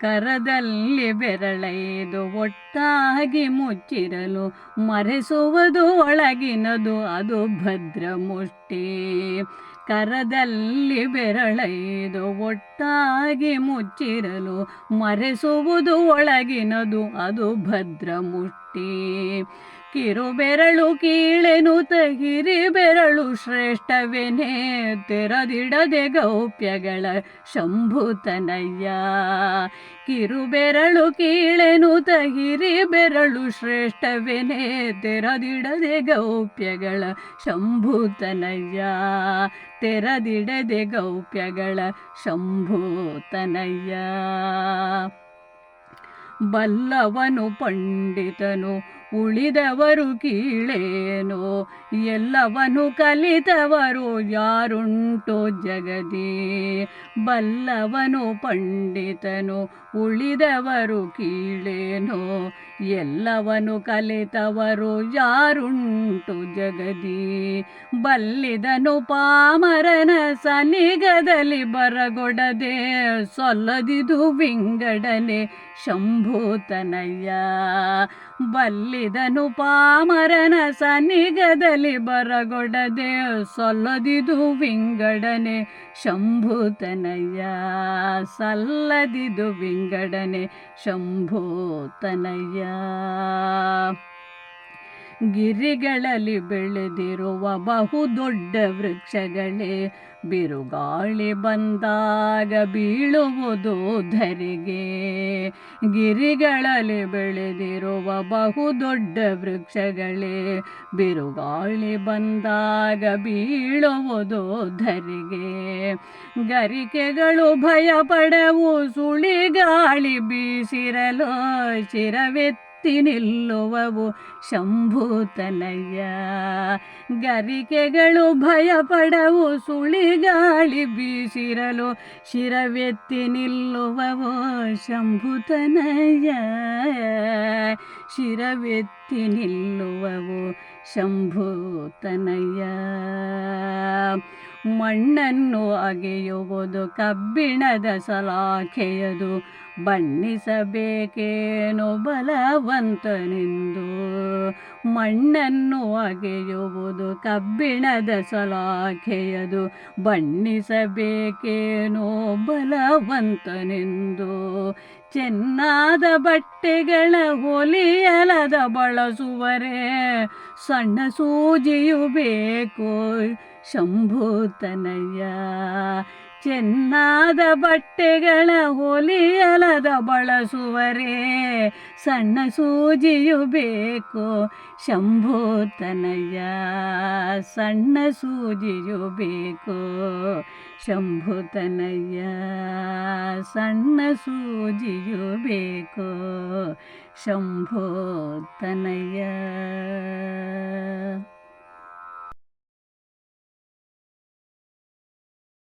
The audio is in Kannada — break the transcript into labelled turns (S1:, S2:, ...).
S1: ಕರದಲ್ಲಿ ಬೆರಳೈದು ಒಟ್ಟಾಗಿ ಮುಚ್ಚಿರಲು ಮರೆಸುವುದು ಒಳಗಿನದು ಅದು ಭದ್ರ ಮುಷ್ಟಿ. ಕರದಲ್ಲಿ ಬೆರಳೈದು ಒಟ್ಟಾಗಿ ಮುಚ್ಚಿರಲು ಮರೆಸುವುದು ಒಳಗಿನದು ಅದು ಭದ್ರ ಮುಷ್ಟಿ. ಕಿರುಬೆರಳು ಕೀಳೆನುತ ಹಿರಿಬೆರಳು ಶ್ರೇಷ್ಠವೆನೇ ತೆರದಿಡದೆ ಗೌಪ್ಯಗಳ ಶಂಭುತನಯ್ಯ. ಕಿರುಬೆರಳು ಕೀಳೆನುತ ಹಿರಿಬೆರಳು ಶ್ರೇಷ್ಠವೆನೇ ತೆರದಿಡದೆ ಗೌಪ್ಯಗಳ ಶಂಭುತನಯ್ಯ. ತೆರದಿಡದೆ ಗೌಪ್ಯಗಳ ಶಂಭುತನಯ್ಯ. ಬಲ್ಲವನು ಪಂಡಿತನು ಉಳಿದವರು ಕೀಳೇನೋ ಎಲ್ಲವನು ಕಲಿತವರು ಯಾರುಂಟು ಜಗದಿ. ಬಲ್ಲವನು ಪಂಡಿತನು ಉಳಿದವರು ಕೀಳೇನೋ ಎಲ್ಲವನು ಕಲಿತವರು ಯಾರುಂಟು ಜಗದಿ. ಬಲ್ಲಿದನು ಪಾಮರನ ಸನಿಗದಲ್ಲಿ ಬರಗೊಡದೆ ಸೊಲ್ಲದಿದು ವಿಂಗಡನೆ ಶಂಭುತನಯ್ಯ. ಬಲ್ಲಿದನು ಪಾಮರನ ಸನಿಗದಲ್ಲಿ ಬರಗೊಡದೆ ಸೊಲ್ಲದಿದು ವಿಂಗಡನೆ ಶಂಭುತನಯ್ಯ. ಸಲ್ಲದಿದು ವಿಂಗಡನೆ ಶಂಭುತನಯ್ಯ. ಗಿರಿಗಳಲ್ಲಿ ಬೆಳೆದಿರುವ ಬಹುದೊಡ್ಡ ವೃಕ್ಷಗಳೇ ಬಿರುಗಾಳಿ ಬಂದಾಗ ಬೀಳುವುದು ಧರೆಗೆ. ಗಿರಿಗಳಲ್ಲಿ ಬೆಳೆದಿರುವ ಬಹುದೊಡ್ಡ ವೃಕ್ಷಗಳೇ ಬಿರುಗಾಳಿ ಬಂದಾಗ ಬೀಳುವುದು ಧರೆಗೆ. ಗರಿಕೆಗಳು ಭಯಪಡವು ಸುಳಿಗಾಳಿ ಬೀಸಿರಲು ಶಿರವೆತ್ತಿ ನಿಲ್ಲುವವು ಶಂಭುತನಯ್ಯ. ಗರಿಕೆಗಳು ಭಯಪಡವು ಸುಳಿಗಾಳಿ ಬೀಸಿರಲು ಶಿರವೆತ್ತಿ ನಿಲ್ಲುವವು ಶಂಭುತನಯ್ಯ. ಶಿರವೆತ್ತಿ ನಿಲ್ಲುವವು ಶಂಭುತನಯ್ಯ. ಮಣ್ಣನ್ನು ಅಗೆಯುವುದು ಕಬ್ಬಿಣದ ಸಲಾಖೆಯದು ಬಣ್ಣಿಸಬೇಕೇನೋ ಬಲವಂತನೆಂದು. ಮಣ್ಣನ್ನು ಅಗೆಯುವುದು ಕಬ್ಬಿಣದ ಸಲಾಖೆಯದು ಬಣ್ಣಿಸಬೇಕೇನೋ ಬಲವಂತನೆಂದು. ಚೆನ್ನಾದ ಬಟ್ಟೆಗಳ ಹೊಲಿಯಲದ ಬಳಸುವರೆ ಸಣ್ಣ ಸೂಜಿಯು ಬೇಕು ಶಂಭುತನಯ್ಯ. ಚೆನ್ನಾದ ಬಟ್ಟೆಗಳ ಹೊಲಿಯಲದ ಬಳಸುವರೆ ಸಣ್ಣ ಸೂಜಿಯು ಬೇಕು ಶಂಭುತನಯ್ಯ. ಸಣ್ಣ ಸೂಜಿಯು ಬೇಕು ಶಂಭುತನಯ್ಯ. ಸಣ್ಣ ಸೂಜಿಯು ಬೇಕು ಶಂಭುತನಯ್ಯ.